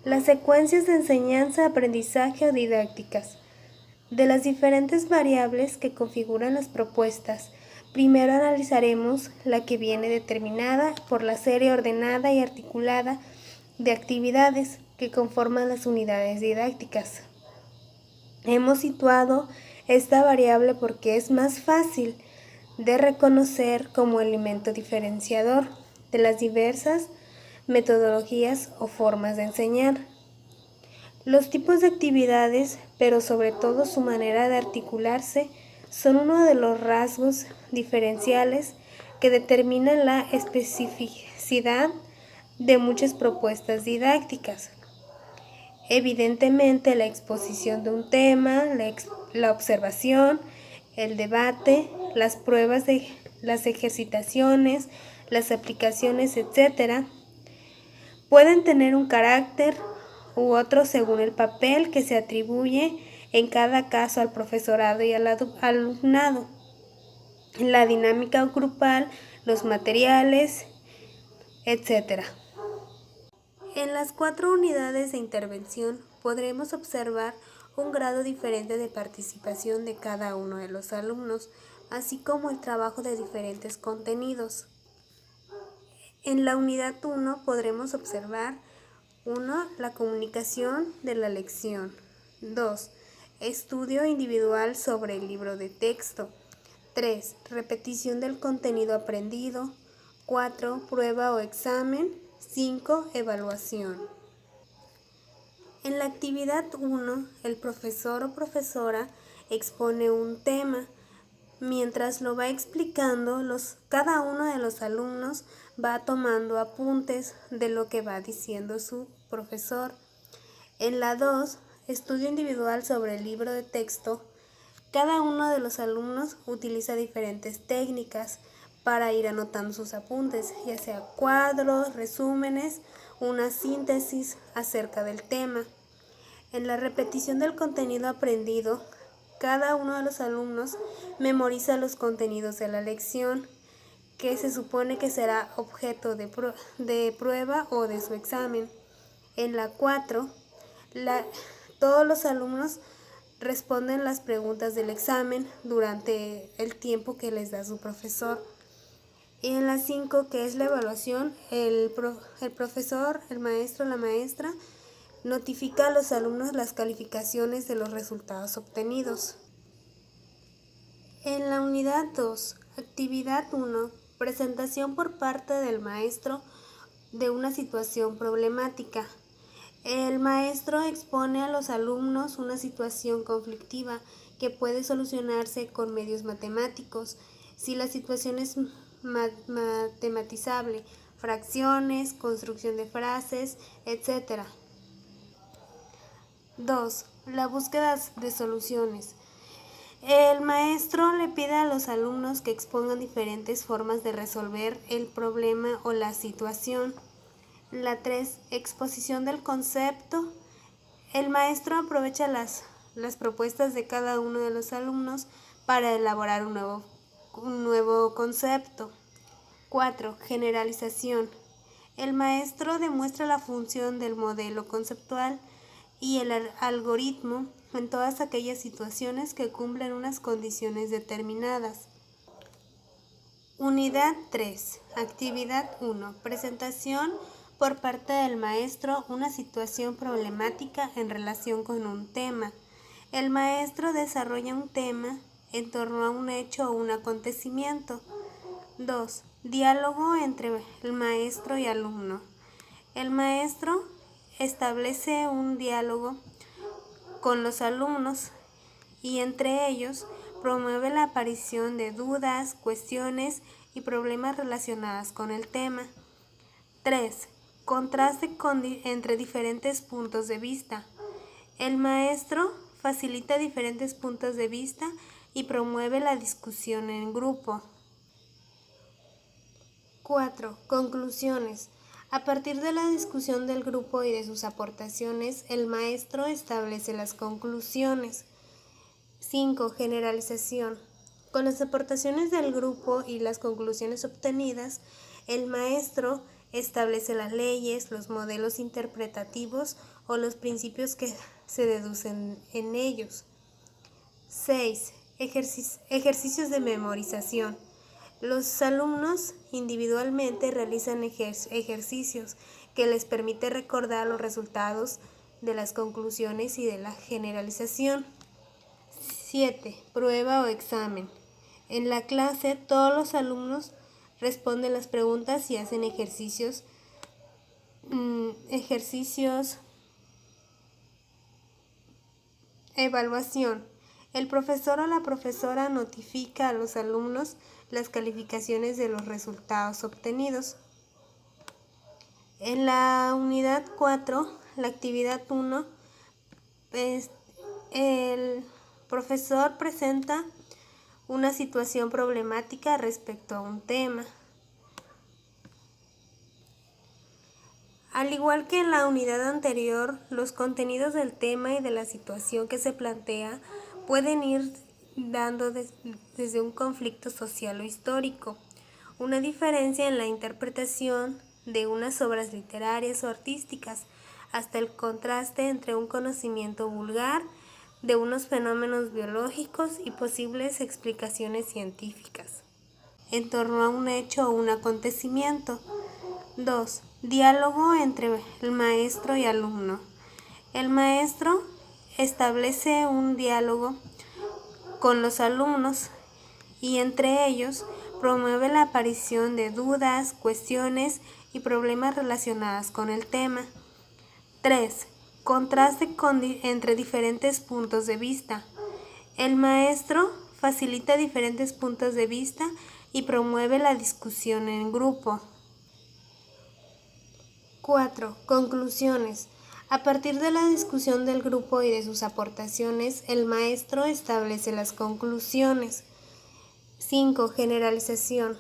Las secuencias de enseñanza, aprendizaje o didácticas. De las diferentes variables que configuran las propuestas, primero analizaremos la que viene determinada por la serie ordenada y articulada de actividades que conforman las unidades didácticas. Hemos situado esta variable porque es más fácil de reconocer como elemento diferenciador de las diversas metodologías o formas de enseñar. Los tipos de actividades, pero sobre todo su manera de articularse, son uno de los rasgos diferenciales que determinan la especificidad de muchas propuestas didácticas. Evidentemente, la exposición de un tema, la observación, el debate, las pruebas las ejercitaciones, las aplicaciones, etc., pueden tener un carácter u otro según el papel que se atribuye en cada caso al profesorado y al alumnado, la dinámica grupal, los materiales, etc. En las 4 unidades de intervención podremos observar un grado diferente de participación de cada uno de los alumnos, así como el trabajo de diferentes contenidos. En la unidad 1 podremos observar 1. La comunicación de la lección. 2. Estudio individual sobre el libro de texto. 3. Repetición del contenido aprendido. 4. Prueba o examen. 5. Evaluación. En la actividad 1, el profesor o profesora expone un tema. Mientras lo va explicando, cada uno de los alumnos va tomando apuntes de lo que va diciendo su profesor. En la 2, estudio individual sobre el libro de texto, cada uno de los alumnos utiliza diferentes técnicas para ir anotando sus apuntes, ya sea cuadros, resúmenes, una síntesis acerca del tema. En la repetición del contenido aprendido, cada uno de los alumnos memoriza los contenidos de la lección, que se supone que será objeto de prueba o de su examen. En la 4, todos los alumnos responden las preguntas del examen durante el tiempo que les da su profesor. Y en la 5, que es la evaluación, el profesor, el maestro, la maestra, notifica a los alumnos las calificaciones de los resultados obtenidos. En la unidad 2, actividad 1, presentación por parte del maestro de una situación problemática. El maestro expone a los alumnos una situación conflictiva que puede solucionarse con medios matemáticos, si la situación es matematizable, fracciones, construcción de frases, etc. 2. La búsqueda de soluciones. El maestro le pide a los alumnos que expongan diferentes formas de resolver el problema o la situación. La 3. Exposición del concepto. El maestro aprovecha las propuestas de cada uno de los alumnos para elaborar un nuevo concepto. 4. Generalización. El maestro demuestra la función del modelo conceptual y el algoritmo en todas aquellas situaciones que cumplen unas condiciones determinadas. Unidad 3. Actividad 1. Presentación por parte del maestro una situación problemática en relación con un tema. El maestro desarrolla un tema en torno a un hecho o un acontecimiento. 2. Diálogo entre el maestro y alumno. El maestro establece un diálogo con los alumnos y entre ellos promueve la aparición de dudas, cuestiones y problemas relacionados con el tema. 3. Contraste entre diferentes puntos de vista. El maestro facilita diferentes puntos de vista y promueve la discusión en grupo. 4. Conclusiones. A partir de la discusión del grupo y de sus aportaciones, el maestro establece las conclusiones. 5. Generalización. Con las aportaciones del grupo y las conclusiones obtenidas, el maestro establece las leyes, los modelos interpretativos o los principios que se deducen en ellos. 6. Ejercicios de memorización. Los alumnos individualmente realizan ejercicios que les permite recordar los resultados de las conclusiones y de la generalización. 7. Prueba o examen. En la clase todos los alumnos responden las preguntas y hacen ejercicios evaluación. El profesor o la profesora notifica a los alumnos las calificaciones de los resultados obtenidos. En la unidad 4, la actividad 1, el profesor presenta una situación problemática respecto a un tema. Al igual que en la unidad anterior, los contenidos del tema y de la situación que se plantea pueden ir dando desde un conflicto social o histórico, una diferencia en la interpretación de unas obras literarias o artísticas, hasta el contraste entre un conocimiento vulgar de unos fenómenos biológicos y posibles explicaciones científicas en torno a un hecho o un acontecimiento. 2. Diálogo entre el maestro y alumno. El maestro establece un diálogo con los alumnos y entre ellos promueve la aparición de dudas, cuestiones y problemas relacionados con el tema. 3. Contraste entre diferentes puntos de vista. El maestro facilita diferentes puntos de vista y promueve la discusión en grupo. 4. Conclusiones. A partir de la discusión del grupo y de sus aportaciones, el maestro establece las conclusiones. 5. Generalización.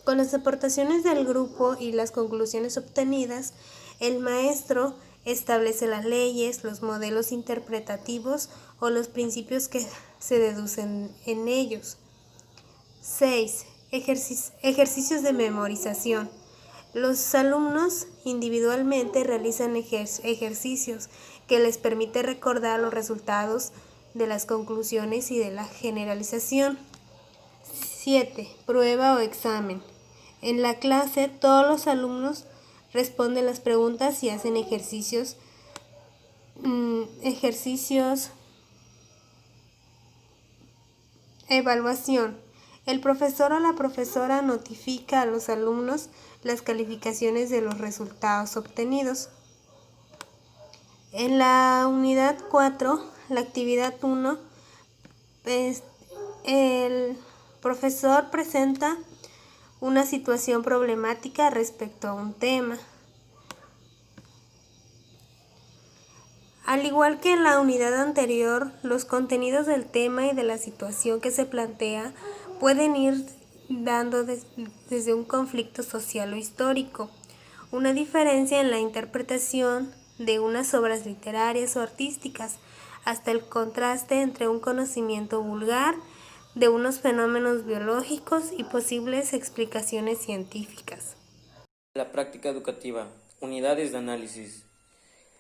Con las aportaciones del grupo y las conclusiones obtenidas, el maestro establece las leyes, los modelos interpretativos o los principios que se deducen en ellos. 6. Ejercicios de memorización. Los alumnos individualmente realizan ejercicios que les permite recordar los resultados de las conclusiones y de la generalización. 7. Prueba o examen. En la clase todos los alumnos responden las preguntas y hacen ejercicios evaluación. El profesor o la profesora notifica a los alumnos las calificaciones de los resultados obtenidos. En la unidad 4, la actividad 1, el profesor presenta una situación problemática respecto a un tema. Al igual que en la unidad anterior, los contenidos del tema y de la situación que se plantea pueden ir dando desde un conflicto social o histórico, una diferencia en la interpretación de unas obras literarias o artísticas, hasta el contraste entre un conocimiento vulgar de unos fenómenos biológicos y posibles explicaciones científicas. La práctica educativa, unidades de análisis.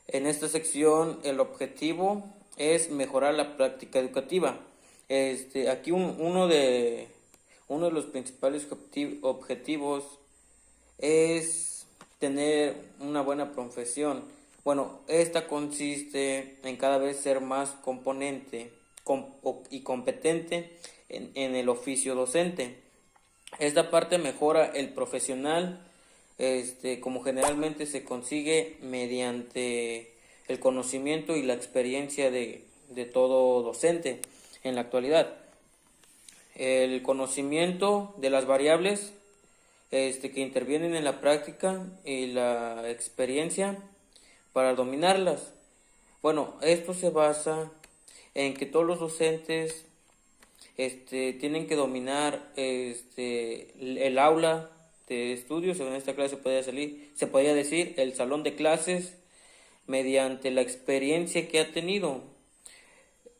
En esta sección el objetivo es mejorar la práctica educativa. Aquí uno de los principales objetivos es tener una buena profesión. Bueno, esta consiste en cada vez ser más componente y competente en el oficio docente. Esta parte mejora el profesional, como generalmente se consigue mediante el conocimiento y la experiencia de todo docente en la actualidad. El conocimiento de las variables que intervienen en la práctica y la experiencia para dominarlas. Bueno, esto se basa en que todos los docentes tienen que dominar el aula de estudios. En esta clase se podría decir el salón de clases, mediante la experiencia que ha tenido.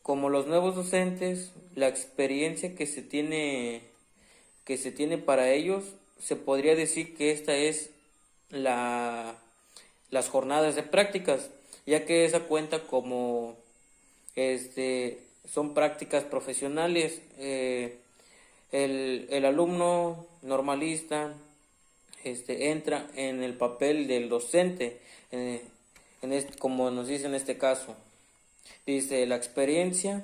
Como los nuevos docentes, la experiencia que se tiene para ellos, se podría decir que esta es las jornadas de prácticas, ya que esa cuenta como son prácticas profesionales. El alumno normalista entra en el papel del docente, como nos dice en este caso. Dice: la experiencia,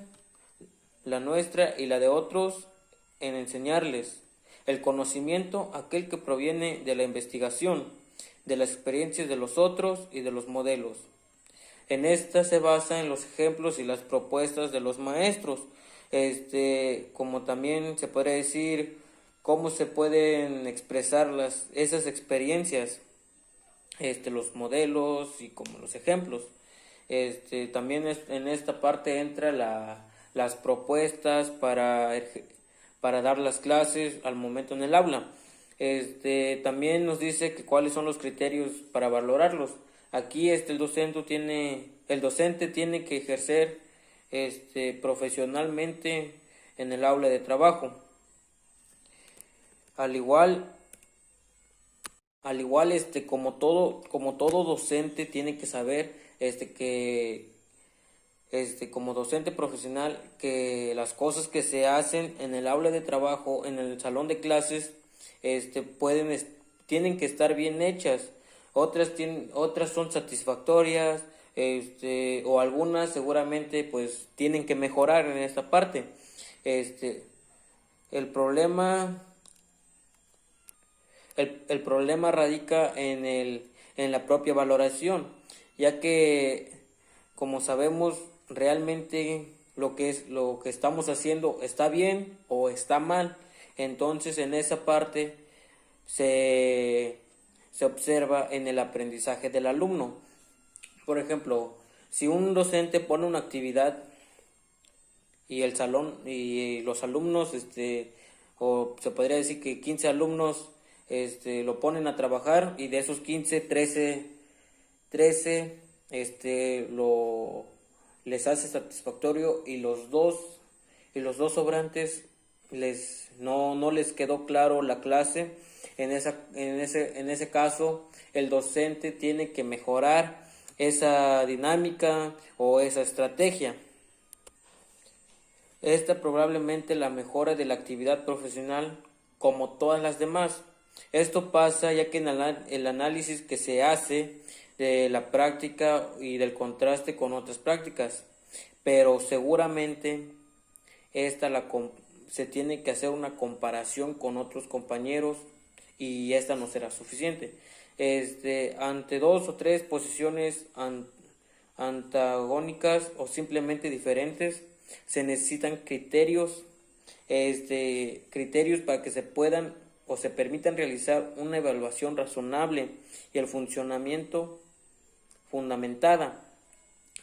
la nuestra y la de otros, en enseñarles el conocimiento, aquel que proviene de la investigación, de las experiencias de los otros y de los modelos. En esta se basa en los ejemplos y las propuestas de los maestros, como también se podría decir cómo se pueden expresar esas experiencias, los modelos y como los ejemplos. También en esta parte entra las propuestas para dar las clases al momento en el aula. También nos dice que cuáles son los criterios para valorarlos. Aquí el docente tiene que ejercer profesionalmente en el aula de trabajo. Al igual como todo docente tiene que saber que como docente profesional, que las cosas que se hacen en el aula de trabajo, en el salón de clases, tienen que estar bien hechas. Otras son satisfactorias, o algunas seguramente pues tienen que mejorar en esta parte. El problema radica en la propia valoración, ya que, como sabemos, realmente lo que estamos haciendo está bien o está mal. Entonces, en esa parte se observa en el aprendizaje del alumno. Por ejemplo, si un docente pone una actividad y el salón y los alumnos, o se podría decir que 15 alumnos lo ponen a trabajar, y de esos 15, 13 les hace satisfactorio, y los dos sobrantes no les quedó claro la clase. En ese caso, el docente tiene que mejorar esa dinámica o esa estrategia. Esta probablemente la mejora de la actividad profesional, como todas las demás. Esto pasa ya que en el análisis que se hace de la práctica y del contraste con otras prácticas, pero seguramente se tiene que hacer una comparación con otros compañeros, y esta no será suficiente. Ante 2 o 3 posiciones antagónicas o simplemente diferentes, se necesitan criterios para que se puedan o se permitan realizar una evaluación razonable y el funcionamiento fundamentada.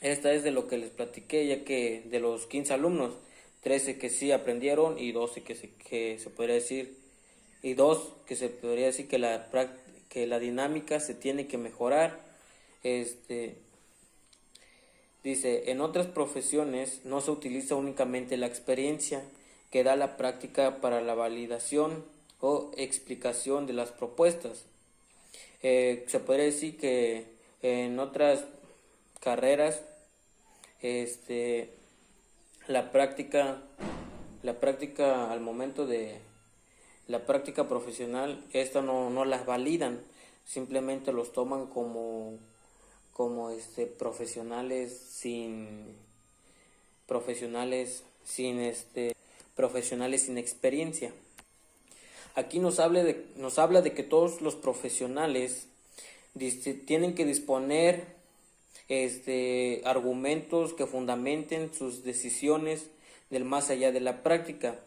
Esta es de lo que les platiqué, ya que de los 15 alumnos, 13 que sí aprendieron y 12 que se podría decir, y 2 que se podría decir que la dinámica se tiene que mejorar. Dice: en otras profesiones no se utiliza únicamente la experiencia que da la práctica para la validación o explicación de las propuestas. Se podría decir que en otras carreras la práctica al momento de la práctica profesional, esta no las validan, simplemente los toman como profesionales sin experiencia. Aquí nos habla de que todos los profesionales tienen que disponer argumentos que fundamenten sus decisiones del más allá de la práctica.